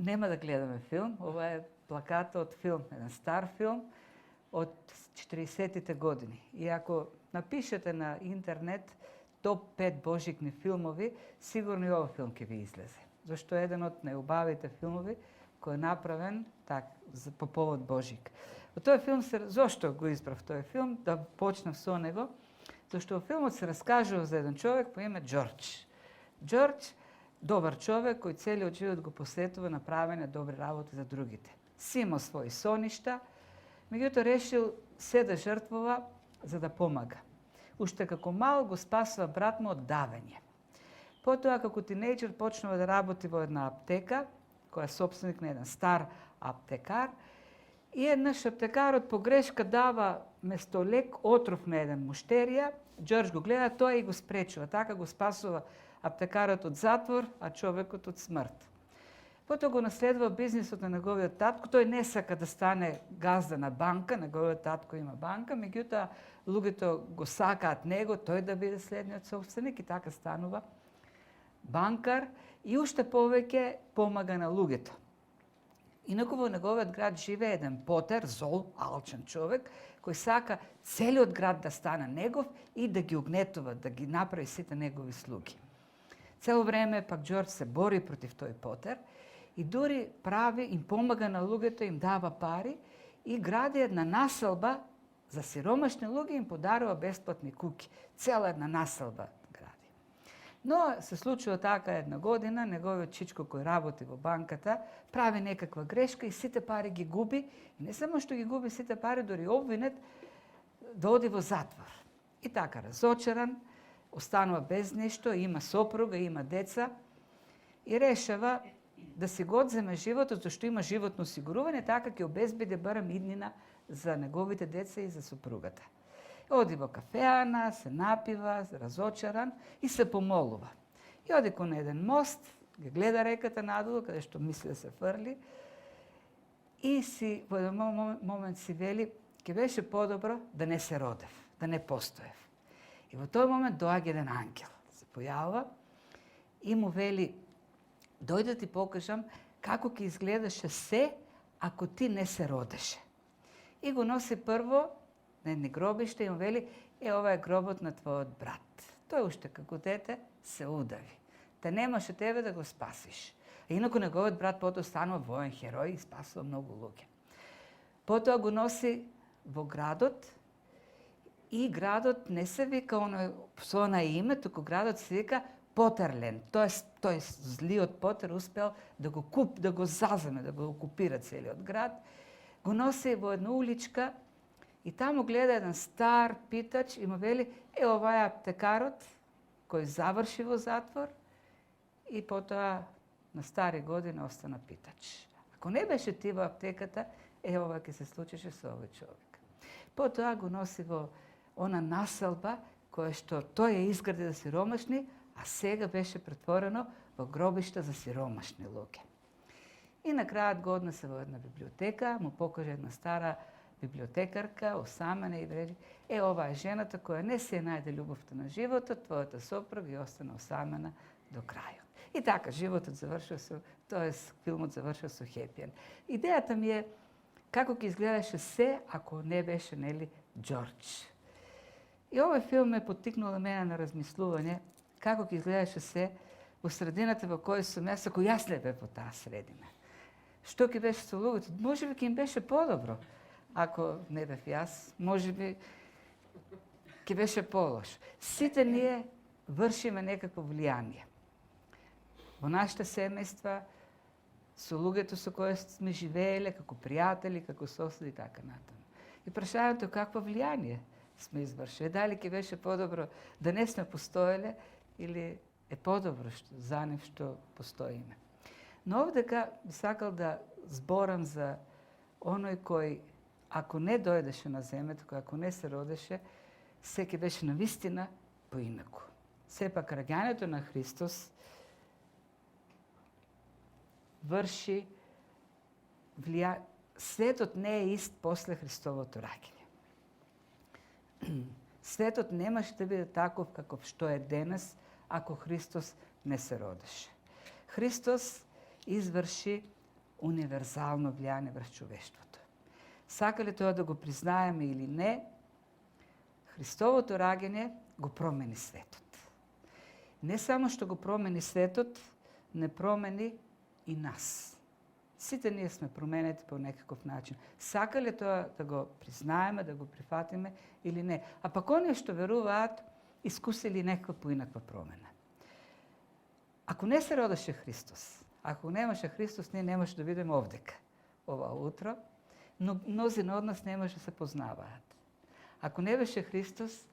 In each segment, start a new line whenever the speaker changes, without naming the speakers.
Нема да гледаме филм. Ова е плаката од филм, еден стар филм од 40-тите години. И ако напишете на интернет топ 5 божикни филмови, сигурно и овој филм ќе ви излезе. Зашто е еден од најубавите филмови кој е направен по повод Божик. Во тој филм зошто го избрав тој филм, да почнав со него, зашто во филмот се раскажува за еден човек по име Џорџ. Џорџ, добар човек кој целиот живот го посветува на правење добри работи за другите. Си имал своји соништа, меѓутоа решил се да жртвува за да помага. Уште како мал го спасува брат му од давење. Потоа како тинејџер почнува да работи во една аптека, која е собственик на еден стар аптекар, и еднаш аптекарот по грешка дава место лек отров на еден муштерија. Џорџ го гледа тоа и го спречува. Така го спасува аптекарот од затвор, а човекот од смрт. Потоа го наследува бизнисот на неговиот татко. Тој не сака да стане газда на банка, неговиот татко има банка, меѓутоа луѓето го сакаат него, тој да биде следниот собственик, и така станува банкар и уште повеќе помага на луѓето. Инаку во неговиот град живее еден потер, зол, алчен човек, кој сака целиот град да стане негов и да ги угнетува, да ги направи сите негови слуги. Цело време пак Џорџ се бори против тој потер и дури им помага на луѓето, им дава пари и гради една населба за сиромашни луѓе, им подарува бесплатни куки. Цела една населба гради. Но се случува така една година, неговиот чичко кој работи во банката прави некаква грешка и сите пари ги губи. И не само што ги губи сите пари, дори обвинет да оди во затвор. И така разочаран, останува без нешто, има сопруга, има деца и решава да си го одземе животот, зашто има животно осигурување, така ќе обезбеди барем иднина за неговите деца и за сопругата. Оди во кафеана, се напива, разочаран и се помолува. И оди кон еден мост, ги гледа реката надолу, каде што мисли да се фрли, и во еден момент си вели, ќе беше подобро да не се родев, да не постоев. И во тој момент доаѓа еден ангел, се појавува и му вели, дојди да ти покажам како ќе изгледаше се ако ти не се родеше. И го носи прво на едни гробишта и му вели, ова е гробот на твојот брат. Тој уште како дете се удави. Те немаше тебе да го спасиш. А инаку неговиот брат потоа станува воен херој и спасува многу луѓе. Потоа го носи во градот и градот не се вика со на име, туку градот се вика Потерлен. Тој злиот Потер успел да го заземе, да го окупира целиот град. Го носи во една уличка и таму гледа еден стар питач и му вели, ова е аптекарот кој заврши во затвор и потоа на стари години остана питач. Ако не беше ти во аптеката, ова ќе се случише со овој човек. Потоа го носи во она населба која што тој ја изгради за сиромашни, а сега беше претворено во гробишта за сиромашни луѓе. И на крајот го однесе во една библиотека, му покаже една стара библиотекарка, осамена и вели, ова е жената која не се најде љубовта на животот, твојата сопруга и остана осамена до крајот. И така животот завршува филмот завршува со хепи енд. Идејата ми е како ќе изгледаше се ако не беше Џорџ. И овој филм ме поттикнува мене на размислување како ќе изгледаше се во средината во која сум јас, ако јас не бев во таа средина. Што ќе беше со луѓето? Може би ќе им беше подобро. Ако не бев јас, може би ќе беше полош. Сите ние вршиме некакво влијание. Во нашите семејства, со луѓето со кои сме живееле, како пријатели, како соседи и така натаму. И прашањето какво влијание сме извршили. Дали ќе беше подобро да не сме постоеле или е подобро за нив што постоиме. Но овдека би сакал да зборам за оној кој, ако не дојдеше на земјата, кој ако не се родеше, се ќе беше навистина поинаку. Сепак раѓањето на Христос врши светот не е ист после Христовото раѓање. Светот немаше да биде таков каков што е денес ако Христос не се родеше. Христос изврши универзално влияние врз човештвото. Сакале тоа да го признаеме или не, Христовото раѓање го промени светот. Не само што го промени светот, не промени и нас. Сите ние сме променети по некаков начин. Сакале тоа да го признаеме, да го прифатиме или не. А пак оние што веруваат, искусили некаква поинаква промена. Ако не се родеше Христос, ако немаше Христос, ние немаше да видиме овдека ова утро, но мнозина од нас немаше да се познаваат. Ако не беше Христос,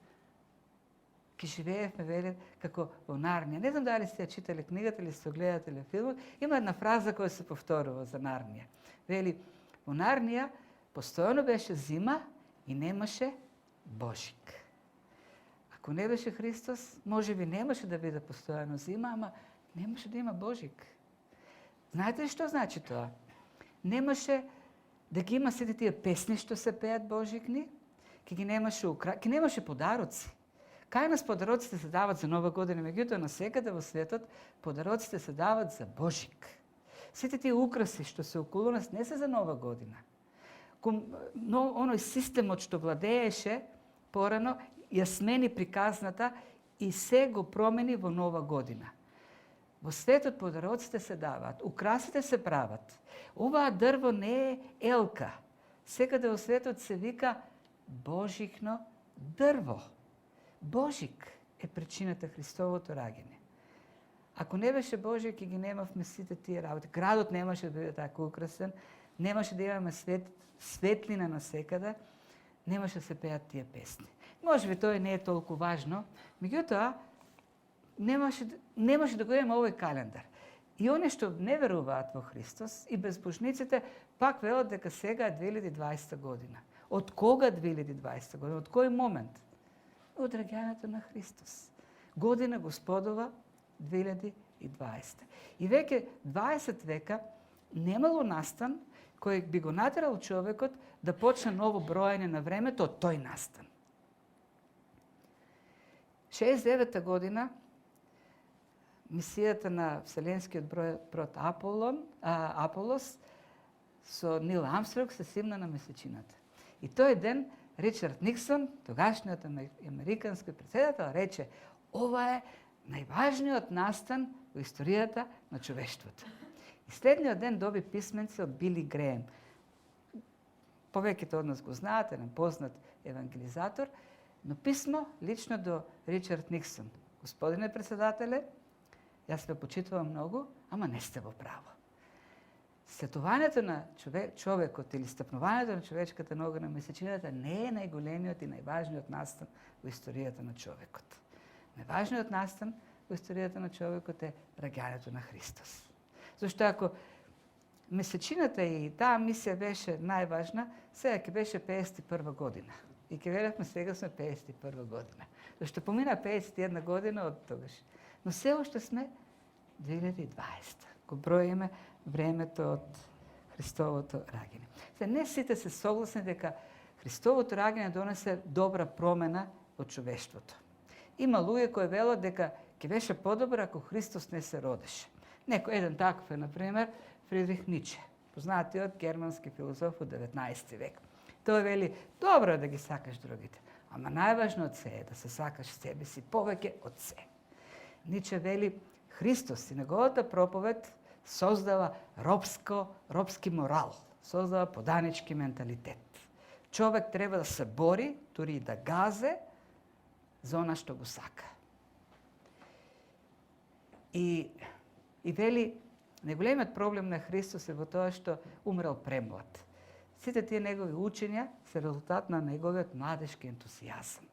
ке живеевме, вели, како во Нарнија. Не знам дали сте ја читали книгата или сте гледате филмот, има една фраза која се повторува за Нарнија. Вели, во Нарнија постојано беше зима и немаше Божик. Ако не беше Христос, може би немаше да биде постојано зима, ама немаше да има Божик. Знаете ли што значи тоа? Немаше да ги има сите тие песни што се пеат Божикни, ке немаше подароци. Кај нас подароците се дават за Нова година, меѓутоа насекаде во светот подароците се дават за Божик. Сите тие украси што се околу нас не се за Нова година. Но оној системот што владееше порано ја смени приказната и се го промени во Нова година. Во светот подароците се даваат, украсите се прават. Оваа дрво не е елка. Секаде во светот се вика Божикно дрво. Божик е причината Христовото раѓање. Ако не беше Божик, ги немавме сите тие работи. Градот немаше да биде така украсен, немаше да имаме светлина насекаде, немаше да се пеат тие песни. Може би тоа не е толку важно, меѓутоа немаше да го имаме овој календар. И оние што не веруваат во Христос и безбожниците пак велат дека сега е 2020 година. Од кога 2020 година? Од кој момент? Од раѓањето на Христос. Година Господова 2020. И веќе 20 века немало настан кој би го натерал човекот да почне ново броење на времето од тој настан. 69 година мисијата на Вселенскиот брод Аполос со Нил Армстронг се симна на месечината. И тој ден Ричард Никсон, тогашниот американски претседател, рече: ова е најважниот настан во историјата на човештвото. И следниот ден доби писменце од Били Греем. Повеќето од нас го знаат, еден познат евангелизатор, но писмо лично до Ричард Никсон. Господине председателе, јас ве почитувам многу, ама не сте во право. Сетувањето на човекот или стапнувањето на човечката нога на месечината не е најголемиот и најважниот настан во историјата на човекот. Најважниот настан во историјата на човекот е раѓањето на Христос. Зашто ако месечината и таа мисија беше најважна, сега ќе беше 51 година. И ќе велевме сега сме 51 година. Зашто помина 51 година од тогаш. Но се уште сме 2020. Го броиме времето од Христовото раѓање. Се не сите се согласни дека Христовото раѓање донесе добра промена во човештвото. Има луѓе кои велат дека ќе беше подобро ако Христос не се родеше. Еден таков е, например, Фридрих Ниче, познатиот германски филозоф од 19 век. Тој вели: добро е да ги сакаш другите, ама најважно од се е да се сакаш себе си повеќе од се. Ниче вели: Христос и неговата проповед создава робски морал, создава поданички менталитет. Човек треба да се бори, дури и да газе за она што го сака. И вели, најголемиот проблем на Христос е во тоа што умрел премлад. Сите тие негови учења се резултат на неговиот младешки ентусијазам.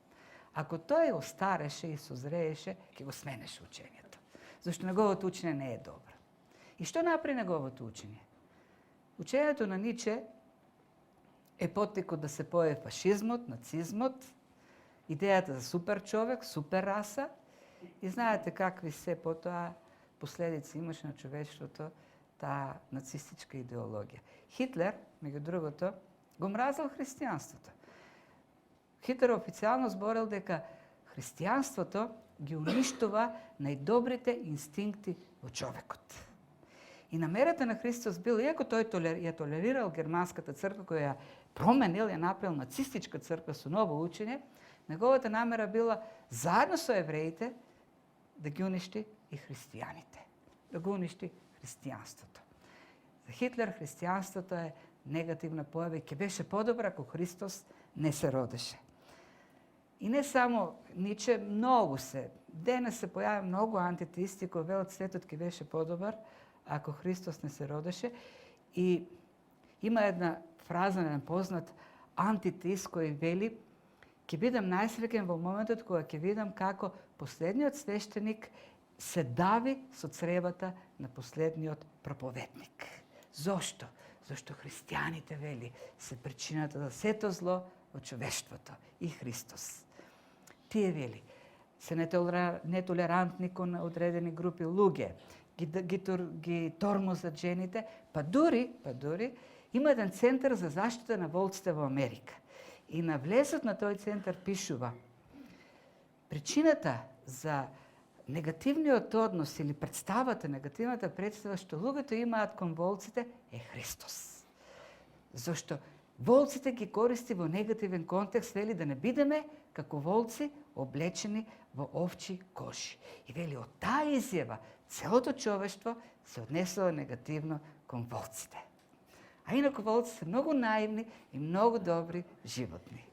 Ако тој остареше и созрееше, ќе го сменеше учењето. Зашто неговото учење не е добро. И што направи неговото учење? Учењето на Ниче е поттикот да се појави фашизмот, нацизмот, идејата за супер човек, супер раса. И знаете какви се потоа последици имаше на човештвото таа нацистичка идеологија. Хитлер, меѓу другото, го мразел христијанството. Хитлер официјално зборел дека христијанството ги уништува најдобрите инстинкти во човекот. И намерата на Христос била, иако тој ја толерирал германската црква, која ја променил, ја направил нацистичка црква со ново учење, неговата намера била заедно со евреите да ги уништи и христијаните, да го уништи христијанството. За Хитлер христијанството е негативна појава и ќе беше подобро ако Христос не се родеше. И не само Ниче, многу се. Денес се појави многу антитеисти кои велат светот ќе беше подобар ако Христос не се родеше. И има една фраза на познат антитеист кој вели: ќе бидам најсреќен во моментот кога ќе видам како последниот свештеник се дави со цревата на последниот проповедник. Зошто? Зашто христијаните, вели, се причината за сето зло во човештвото и Христос. Тие, вели, се нетолерантни кон одредени групи луѓе, ги тормозат жените, па дури има еден центар за заштита на волците во Америка. И на влезот на тој центар пишува: причината за негативниот однос или представата, негативната представа што луѓето имаат кон волците е Христос. Зашто волците ги користи во негативен контекст, вели да не бидеме како волци облечени во овчи кожи. И вели од таа изјава целото човештво се однесело негативно кон волците. А инаку волци се многу наивни и многу добри животни.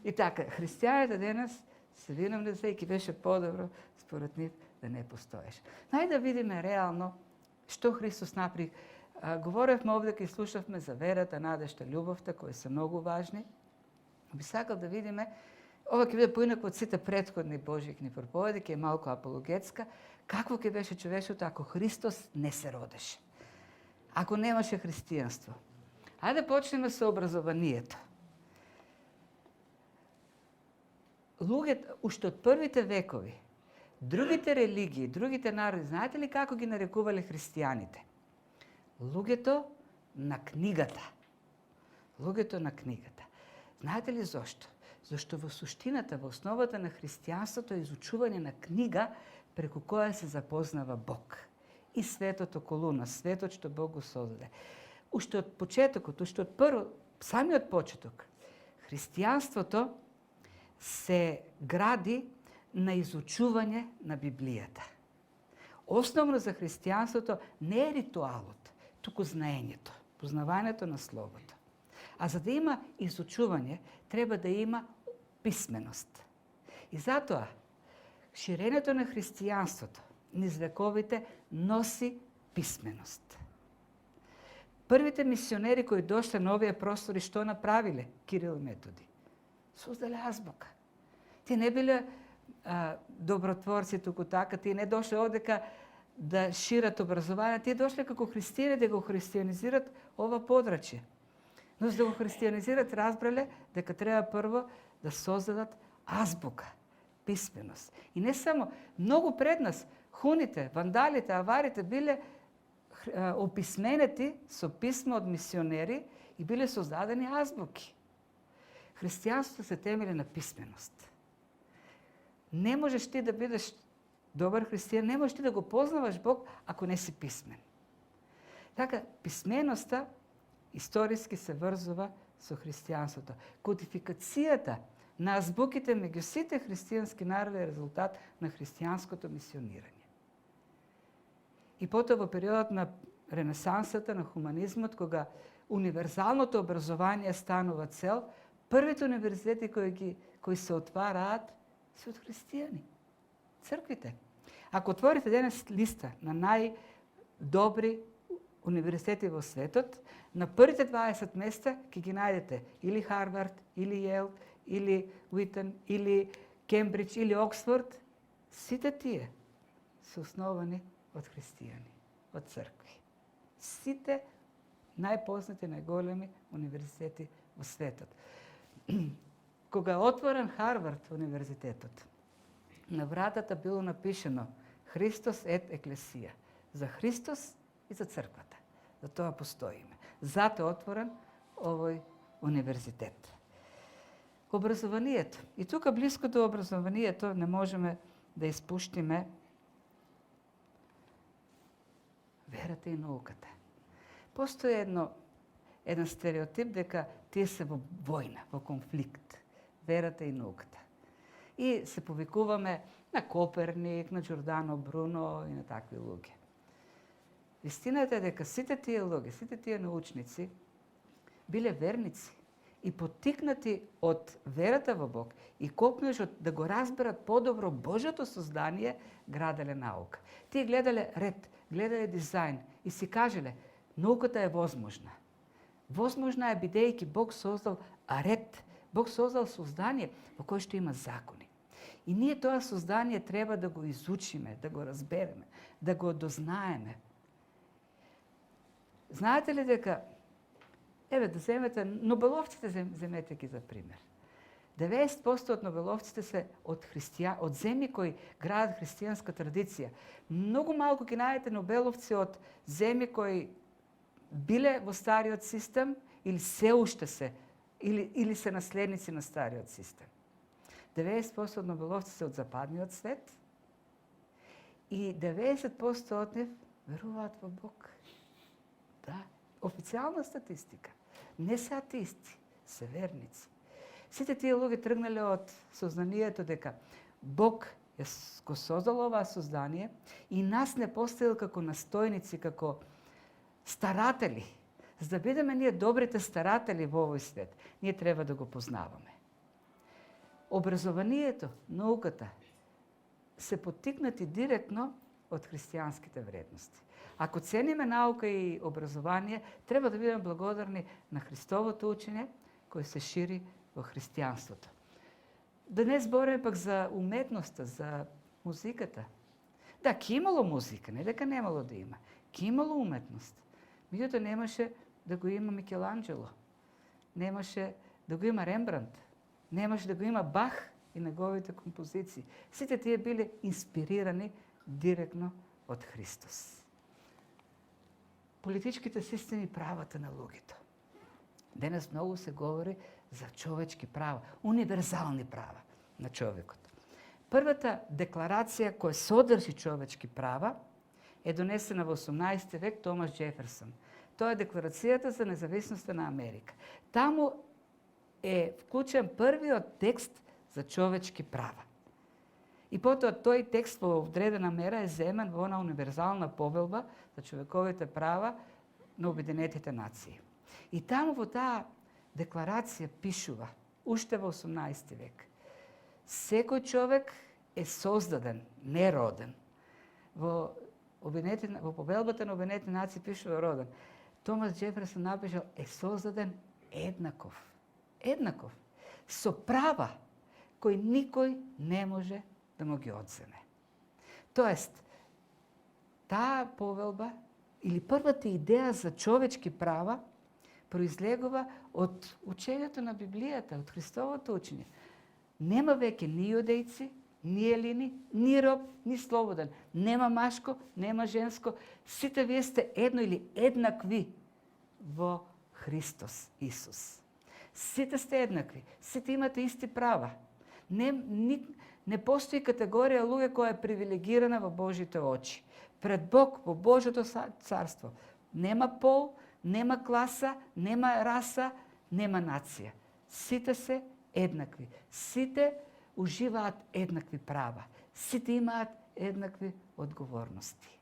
И така, христијаните денес се виновни за и ќе беше подобро според нив да не постоеш. Нај да видиме реално што Христос направи. Говоревме овде и слушавме за верата, надежта, љубовта, кои се многу важни. Би сакал да видиме, ова ќе биде поинако од сите претходни Божји проповеди, ќе е малку апологетска, какво ќе беше човештвото ако Христос не се родеше. Ако немаше христијанство. Ајде почнеме со образованието. Луѓето, уште од првите векови, другите религии, другите народи, знаете ли како ги нарекувале христијаните? Луѓето на книгата. Луѓето на книгата. Знаете ли зошто? Зашто во суштината, во основата на христијанството е изучување на книга преку која се запознава Бог. И светот околу нас, светот што Бог го создаде. Уште од почетокот, уште од самиот почеток, христијанството се гради на изучување на Библијата. Основно за христијанството не е ритуалот, туку знаењето, познавањето на Словото. А за да има изучување, треба да има писменост. И затоа, ширенето на христијанството низ вековите носи писменост. Првите мисионери кои дошле на овие простори, што направиле? Кирил и Методи. Создале азбука. Тие не биле добротворци туку така, тие не дошле одека да шират образование, тие дошле како христијани да го христијанизират ова подрачје. Но за да го христијанизират, разбрале дека треба прво да создадат азбука, писменост. И не само, многу пред нас, хуните, вандалите, аварите биле описменети со писма од мисионери и биле создадени азбуки. Христијанството се темели на писменост. Не можеш ти да бидеш добар христијан, не можеш ти да го познаваш Бог ако не си писмен. Така, писменоста историски се врзува со христијанството. Кодификацијата на азбуките меѓу сите христијански народи е резултат на христијанското мисионирање. И потоа во периодот на Ренесансата, на хуманизмот, кога универзалното образование станува цел, првите универзитети кои се отвараат се од христијани. Црквите. Ако отворите денес листа на најдобри универзитети во светот, на првите 20 места ќе ги најдете или Харвард, или Јел, или Уитон, или Кембридж, или Оксфорд. Сите тие се основани од христијани, од цркви. Сите најпознати, најголеми универзитети во светот. Кога е отворен Харвард универзитетот, на вратата било напишено Христос ет еклесија. За Христос и за црквата. За тоа постоиме. Зато е отворен овој универзитет. Образованието. И тука близко до образованието не можеме да испуштиме верата и науката. Постои еден стереотип дека тие се во војна, во конфликт, верата и науката. И се повикуваме на Коперник, на Джордано Бруно и на такви луѓе. Вистината е дека сите тие луѓе, сите тие научници биле верници и поттикнати од верата во Бог и копнежот да го разберат подобро Божјото создание, граделе наука. Тие гледале ред, гледале дизајн и си кажеле, науката е возможна. Возможна е бидејќи Бог создал ред, Бог создал создание во кое што има закони. И ние тоа создание треба да го изучиме, да го разбереме, да го дознаеме. Знаете ли дека, да земете, Нобеловците земете ги за пример. 90% од Нобеловците се од земји кои градат христијанска традиција. Многу малку ги најдете Нобеловци од земји кои биле во стариот систем или се уште се, или се наследници на стариот систем. 90% од Нобеловци се од западниот свет и 90% од нив веруваат во Бог. Да, официјална статистика. Не се атеисти, се верници. Сите тие луѓе тргнале од сознанието дека Бог го создал оваа создание и нас не поставил како настојници, како старатели. За да бидеме ние добрите старатели во овој свет, ние треба да го познаваме. Образованието, науката се поттикнати директно од христијанските вредности. Ако цениме наука и образование, треба да бидеме благодарни на Христовото учење кој се шири во христијанството. Да не збориме пак за уметноста, за музиката. Да, ке имало музика, не дека немало да има. Ке имало уметност. Меѓутоа немаше да го има Микеланджело. Немаше да го има Рембрандт. Немаше да го има Бах и неговите композиции. Сите тие биле инспирирани директно од Христос. Политичките системи правата на луѓето. Денес многу се говори за човечки права, универзални права на човекот. Првата декларација која содржи човечки права е донесена во 18 век Томас Джеферсон. Тоа е декларацијата за независноста на Америка. Таму е вклучен првиот текст за човечки права. И потоа тој текст во одредена мера е земен во она универзална повелба за човековите права на Обединетите нации. И таму во таа декларација пишува, уште во 18 век, секој човек е создаден, не роден. Во повелбата на Обединетите нации пишува роден. Томас Джеферсон напишал е создаден еднаков. Еднаков. Со права кои никој не може да му ги одземе. Тоест, таа повелба или првата идеја за човечки права произлегува од учењето на Библијата, од Христовото учење. Нема веќе ни јудејци, ни елини, ни роб, ни слободен. Нема машко, нема женско. Сите вие сте едно или еднакви во Христос Исус. Сите сте еднакви, сите имате исти права. Не постои категорија луѓе која е привилегирана во Божите очи. Пред Бог, во Божјото царство, нема пол, нема класа, нема раса, нема нација. Сите се еднакви. Сите уживаат еднакви права. Сите имаат еднакви одговорности.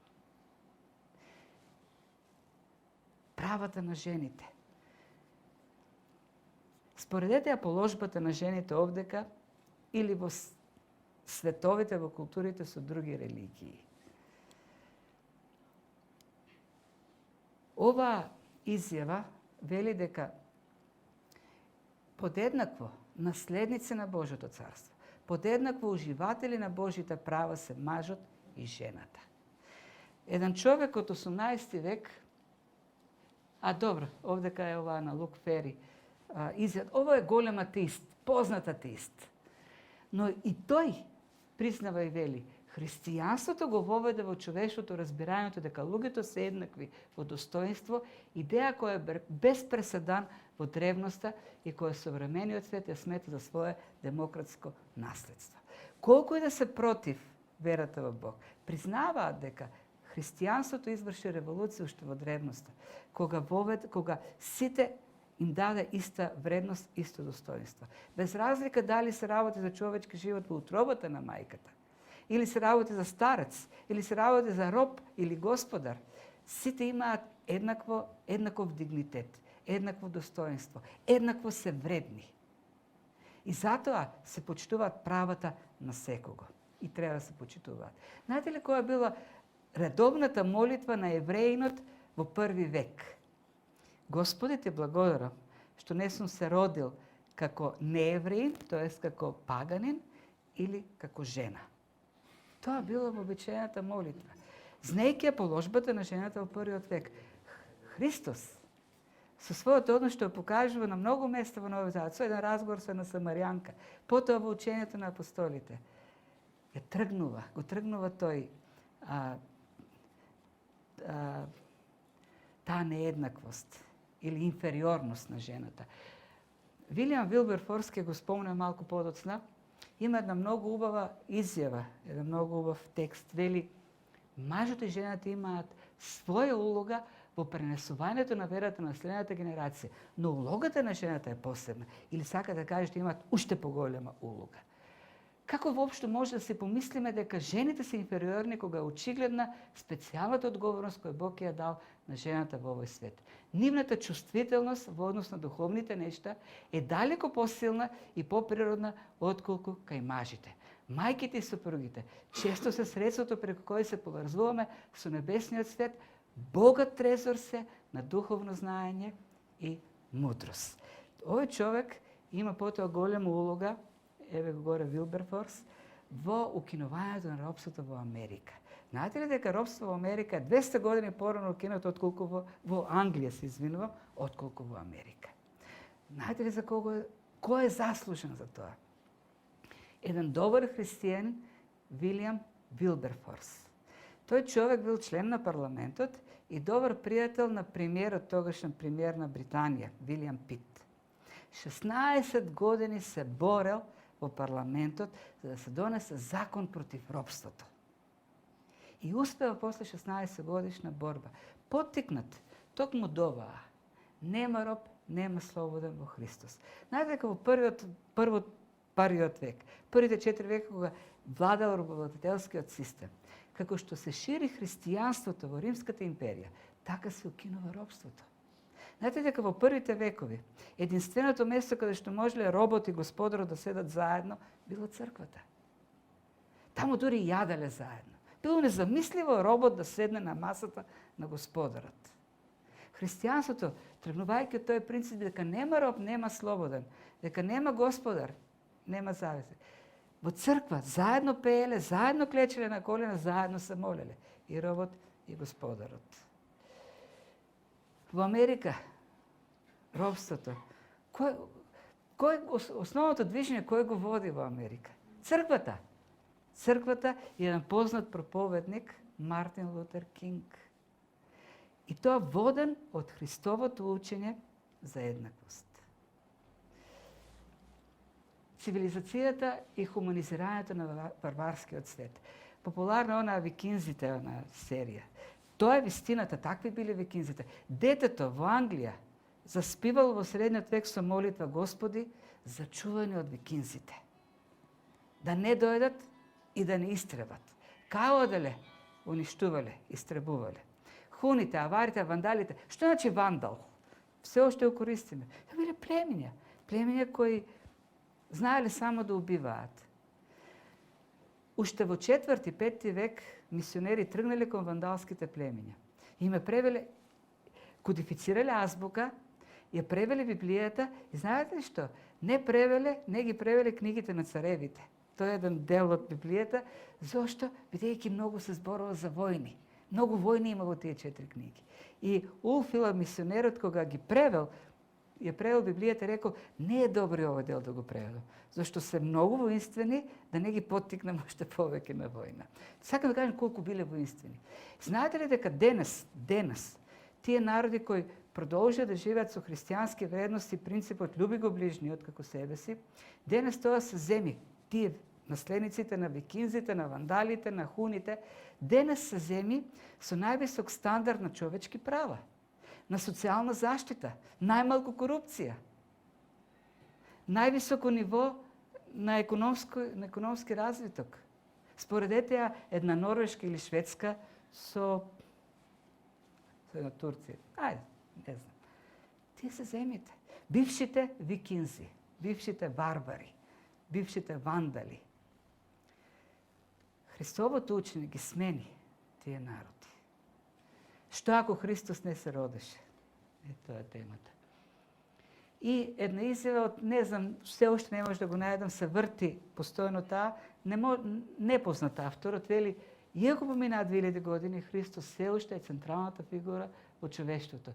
Правата на жените. Споредете ја положбата на жените овдека или во световите, во културите со други религии. Ова изјава вели дека подеднакво наследници на Божјото царство, подеднакво уживатели на Божите права се мажот и жената. Еден човек од 18 век, овдека е ова на Лук Фери, ова е голем атеист, познат атеист. Но и тој признава и вели, христијанството го воведе во човештвото разбирањето дека луѓето се еднакви во достоинство, идеја која е без преседан во древноста и која современиот свет ја смета за свое демократско наследство. Колку и да се против верата во Бог, признаваат дека христијанството изврши револуција уште во древноста, кога сите им даде иста вредност, исто достоинство. Без разлика дали се работи за човечки живот во утробата на мајката, или се работи за старец, или се работи за роб или господар, сите имаат еднаков дигнитет, еднакво достоинство, еднакво се вредни. И затоа се почитуваат правата на секого. И треба да се почитуваат. Знаете ли која била редовната молитва на евреинот во први век? Господи, те благодарам што не сум се родил како неевреин, тоест како паганин или како жена. Тоа било вообичаената молитва. Знаејќи ја положбата на жената во првиот век, Христос со својот однос што ја покажува на многу места во Новиот Завет, со еден разговор со една самарјанка, потоа во учењето на апостолите, го тргнува тој таа нееднаквост или инфериорност на жената. Вилијам Вилберфорс, ке го спомнам малку подоцна, има една многу убава изјава, еден многу убав текст, вели: мажот и жената имаат своја улога во пренесувањето на верата на следната генерација, но улогата на жената е посебна, или сака да каже да имаат уште поголема улога. Како воопшто може да се помислиме дека жените се инфериорни кога е очигледна специјалната одговорност која Бог ја дал на жената во овој свет? Нивната чувствителност во однос на духовните нешта е далеко посилна и поприродна отколку кај мажите. Мајките и сопругите често се средството преку кој се поврзуваме со небесниот свет, богат трезор се на духовно знаење и мудрост. Овој човек има потоа голема улога, еве го горе Вилберфорс, во укинувањето на робството во Америка. Знаете ли дека робство во Америка е 200 години порано укинато отколку во Англија, се извинувам, отколку во Америка. Знаете ли за кој е заслужен за тоа? Еден добар христијанин, Вилијам Вилберфорс. Тој човек бил член на парламентот и добар пријател на премиерот, тогашен премиер на Британија, Вилијам Пит. 16 години се борел во парламентот за да се донесе закон против робството. И успеа после 16 годишна борба. Поттикнат токму до оваа: нема роб, нема слободен во Христос. Знаете дека во првиот век, првите 4 века кога владал работодателскиот систем, како што се шири христијанството во Римската империја, така се укинува робството. Знаете дека во првите векови единственото место каде што можеле робот и господарот да седат заедно било црквата. Таму дури јаделе заедно. Било незамисливо робот да седне на масата на господарот. Христијанството, тргнувајќи од тој принцип дека нема роб, нема слободен, дека нема господар, нема зависен. Во црква заедно пееле, заедно клечеле на колена, заедно се молеле. И робот, и господарот. Во Америка, робството, основното движење кој го води во Америка? Црквата. Црквата и еден познат проповедник, Мартин Лутер Кинг. И тоа воден од Христовото учење за еднаквост. Цивилизацијата и хуманизирањето на варварскиот свет. Популарна она викинзите, она серија. Тоа е вистината, такви биле викинзите. Детето во Англија заспивало во средниот век со молитва: Господи, зачувај од викинзите. Да не дојдат и да не истребат. Као оделе, уништувале, истребувале. Хуните, аварите, вандалите. Што значи вандал? Все ошто го користиме. Тоа биле племиња. Племиња кои знаеле само да убиваат. Уште во 4-5 век мисионери тргнале кон вандалските племиња. И ме превеле, кодифицирале азбука, ја превеле Библијата и знаете ли што? Не ги превеле книгите на царевите. Тоа е еден дел од Библијата, зошто? Бидејќи многу се зборува за војни. Многу војни има во тие 4 книги. И Улфила, мисионерот, кога ги превел, ја превел Библијата, рекол: не е добро овој дел да го преведам, зашто се многу воинствени, да не ги поттикнем уште повеќе на војна. Сакам да кажам колку биле воинствени. Знаете ли дека денес, тие народи кои продолжија да живеат со христијански вредности, принципот љуби го ближниот како себе си, денес тоа се земји, тие наследниците на викинзите, на вандалите, на хуните, денес се земји со највисок стандард на човечки права, на социјална заштита, најмалку корупција, највисоко ниво на економски развиток. Споредете ја една Норвешка или Шведска со една Турција. Ајде, не знам. Тие се земјите. Бившите викинзи, бившите варвари, бившите вандали. Христовото учење ги смени тие народи. Што ако Христос не се родеше? Тоа е темата. И една изјава од, не знам, се уште не може да го најдам, се врти постојано таа, непознат авторот, вели, иако поминаа 2000 години, Христос се уште е централната фигура во човештвото.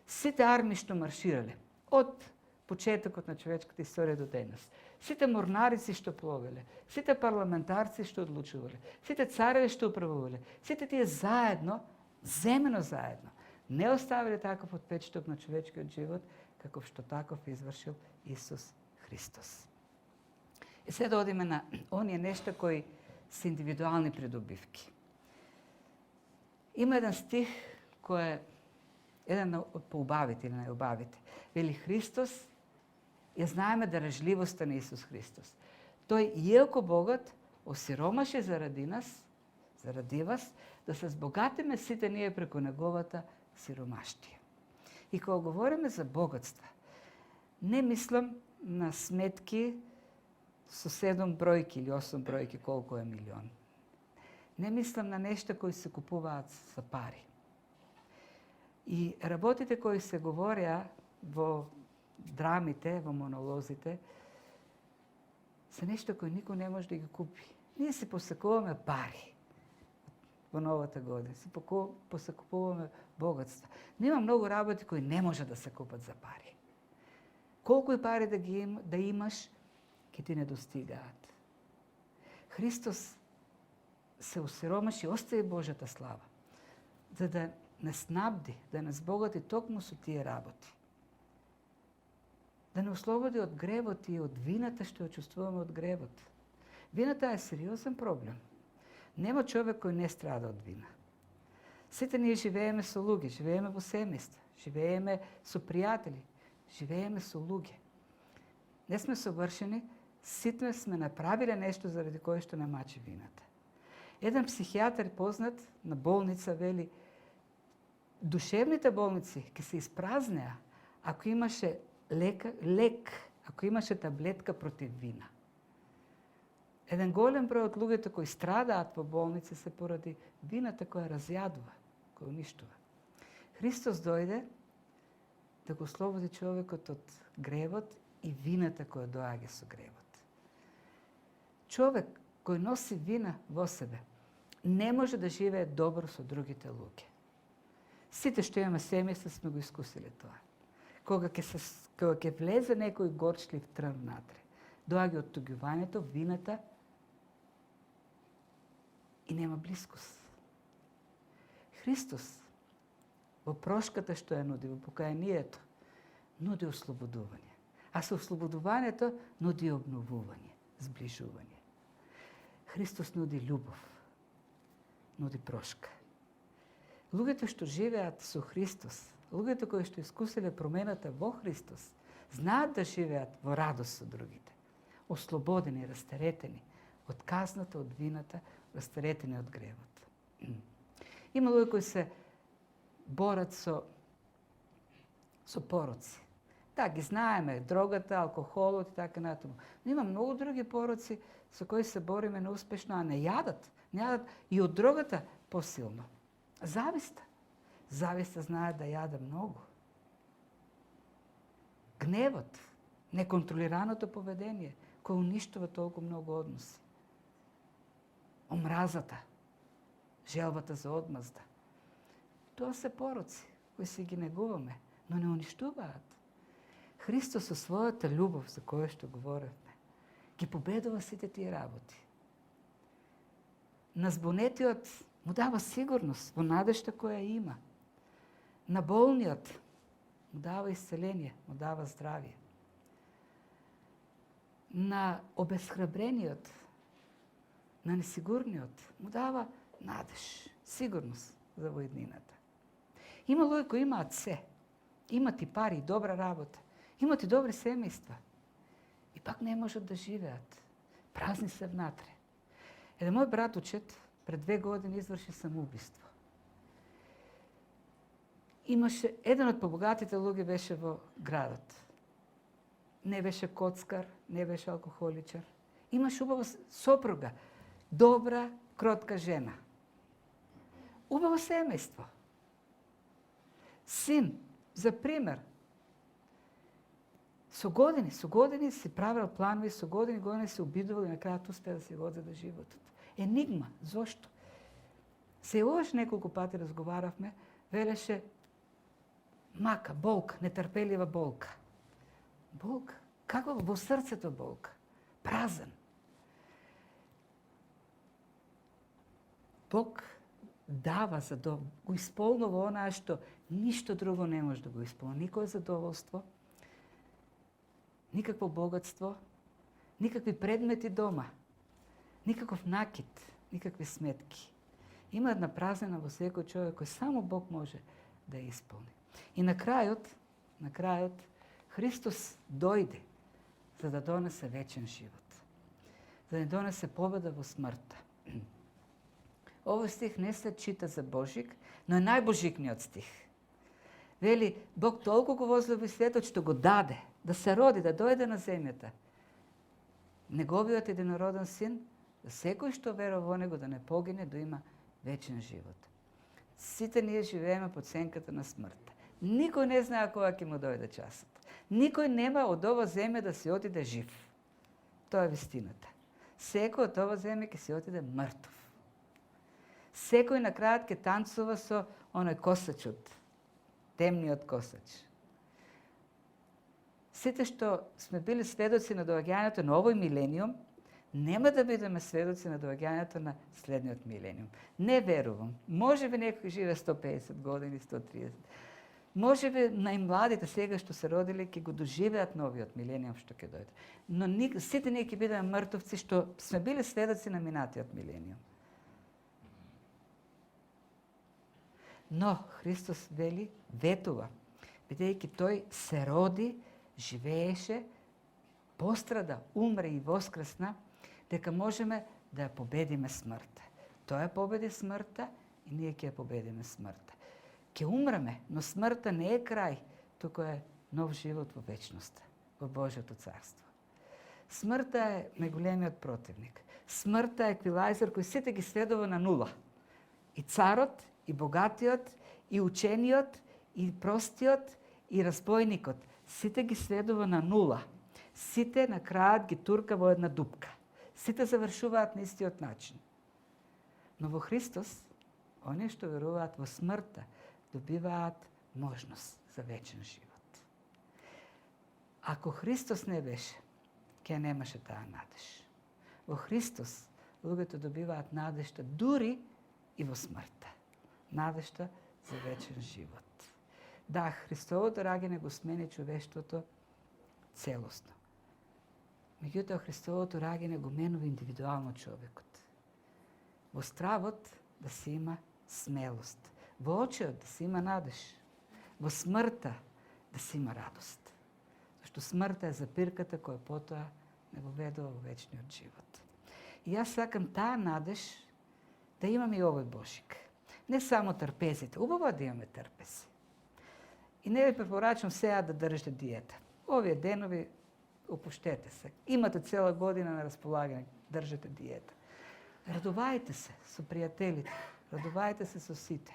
Сите армии што марширале, од почетокот на човечката историја до денес, сите морнарици што пловеле, сите парламентарци што одлучувале, сите цареви што управувале, сите тие заедно, земено заедно, не оставиле таков отпечаток на човечкиот живот, каков што таков извршил Исус Христос. И сега да одиме на оние нешта кои се индивидуални придобивки. Има еден стих кој е еден од поубавите или најубавите. Вели Христос, ја знаеме дарежливоста на Исус Христос. Тој, иако богат, осиромаше заради нас, заради вас, да се збогатиме сите ние преку неговата сиромаштија. И кога говориме за богатства, не мислам на сметки со 7 бројки или 8 бројки колку е милион. Не мислам на нешта кои се купуваат за пари. И работите кои се говореа во драмите, во монолозите, се нешто кои никој не може да ги купи. Ние се посекуваме пари во новата година. Се посекуваме богатства. Но има многу работи кои не може да се купат за пари. Колку и пари да имаш, ќе ти не достигаат. Христос се осиромаши и остави Божјата слава, за да не снабди, да не збогати токму со тие работи. Да не ослободи од гревот и од вината што ја чувствуваме од гревот. Вината е сериозен проблем. Нема човек кој не страда од вина. Сите ние живееме со луѓе, живееме во семејства, живееме со пријатели, живееме со луѓе. Не сме совршени, сите сме направиле нешто заради кое што не мачи вината. Еден психијатар познат на болница вели, душевните болници ќе се испразнеа ако имаше лек, ако имаше таблетка против вина. Еден голем број од луѓето кои страдаат во болници се поради вината која разјадува, која уништува. Христос дојде да го ослободи човекот од гревот и вината која доаѓа со гревот. Човек кој носи вина во себе не може да живее добро со другите луѓе. Сите што имаме семејства сме го искусиле тоа. Кога ќе влезе некој горчлив трн внатре, доаѓа од туѓувањето, вината и нема блискост. Христос во прошката што ја нуди, во покајанието, нуди ослободување. А со ослободувањето нуди обновување, зближување. Христос нуди љубов, нуди прошка. Луѓето што живеат со Христос, луѓето кои што искусиле промената во Христос, знаат да живеат во радост со другите, ослободени, растеретени од казната, од вината, растеретени од гревот. Има луѓе кои се борат со пороци. Да, ги знаеме, дрогата, алкохолот и така натаму. Но има многу други пороци со кои се бориме неуспешно, а не јадат. Не јадат и од дрогата посилно. Зависта. Зависта знае да јаде многу. Гневот, неконтролираното поведение, кој уништува толку многу односи. Омразата, желбата за одмазда. Тоа се пороци кои си ги негуваме, но не уништуваат. Христос со својата љубов, за која што говоревме, ги победува сите тие работи. На збунетиот му дава сигурност во надежта која има. На болниот му дава исцеление, му дава здравие. На обесхрабрениот на несигурниот му дава надеж, сигурност за во иднината. Има луѓе кои имаат се. Имат и пари, и добра работа. Имат и добри семејства. И пак не можат да живеат. Празни се внатре. Еден мој братучет пред 2 години изврши самоубиство. Имаше, еден од побогатите луѓе беше во градот. Не беше коцкар, не беше алкохоличар. Имаше убава сопруга, добра, кротка жена. Убаво семејство. Син, за пример, со години си правил планови, со години се обидувал и на крајот успеа да се го одзеде животот. Енигма, зошто? Се ош неколку пати разговаравме, велеше мака, болка, нетрпелива болка. Болка? Каква? Во срцето болка. Празен. Бог дава за да го исполнува онаа што ништо друго не може да го исполни. Никое задоволство, никакво богатство, никакви предмети дома, никаков накид, никакви сметки. Има една празнина во секој човек кој само Бог може да ја исполни. И на крајот, Христос дојде за да донесе вечен живот, за да донесе победа во смртта. Овој стих не се чита за Божик, но е најбожикниот стих. Вели, Бог толку го возлюби светот што го даде, да се роди, да дојде на земјата. Неговиот единороден син, да секој што верува во него да не погине, да има вечен живот. Сите ние живееме под сенката на смртта. Никој не знае кога ќе му дојде часот. Никој нема од ова земја да се отиде жив. Тоа е вистината. Секој од ова земја ќе се отиде мртов. Секој на крајот ќе танцува со оној косачот, темниот косач. Сите што сме били сведоци на доаѓањето на овој милениум, нема да бидеме сведоци на доаѓањето на следниот милениум. Не верувам. Може би некој живе 150 години, 130. Може би најмладите сега што се родили ќе го доживеат новиот милениум што ќе дојде. Но сите ние ќе бидеме мртовци што сме били сведоци на минатиот милениум. Но Христос вели, ветува, бидејќи тој се роди, живееше, пострада, умре и воскресна, дека можеме да ја победиме смртта. Тој ја победи смртта и ние ќе ја победиме смртта. Ќе умреме, но смртта не е крај, туку е нов живот во вечноста, во Божјото царство. Смртта е најголемиот противник. Смртта е еквилайзер кој сите ги сведува на нула. И царот, и богатиот, и учениот, и простиот, и разбойникот. Сите ги сведува на нула. Сите на крајот ги турка во една дупка. Сите завршуваат на истиот начин. Но во Христос, оние што веруваат во смртта, добиваат можност за вечен живот. Ако Христос не беше, ќе немаше таа надеж. Во Христос луѓето добиваат надежта дури и во смртта. Надежта за вечен живот. Да, Христовото раѓање го смени човештвото целосно. Меѓутоа, Христовото раѓање го менува индивидуално човекот. Во стравот да се има смелост. Во очиот да се има надеж. Во смртта да се има радост. Зашто смртта е запирката која потоа не го ведува во вечниот живот. И јас сакам таа надеж да имам и овој Божик. Не само трпезите. Убаво да имаме трпези. И не ви препорачам сега да држите диета. Овие денови опуштете се. Имате цела година на располагање, држете диета. Радувајте се со пријателите, радувајте се со сите.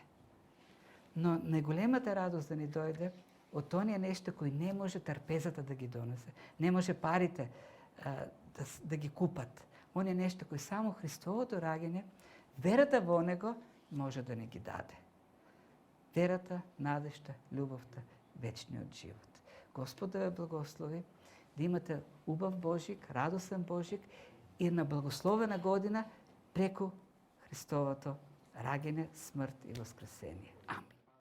Но најголемата радост да ни дојде од оние нешта кои не може трпезата да ги донесе. Не може парите да ги купат. Оние нешта кои само Христовото раѓање, верата во него може да ни ги даде. Верата, надежта, љубовта, вечниот живот. Господ да ве благослови, да имате убав Божик, радосен Божик и на благословена година преку Христовото раѓање, смрт и воскресение.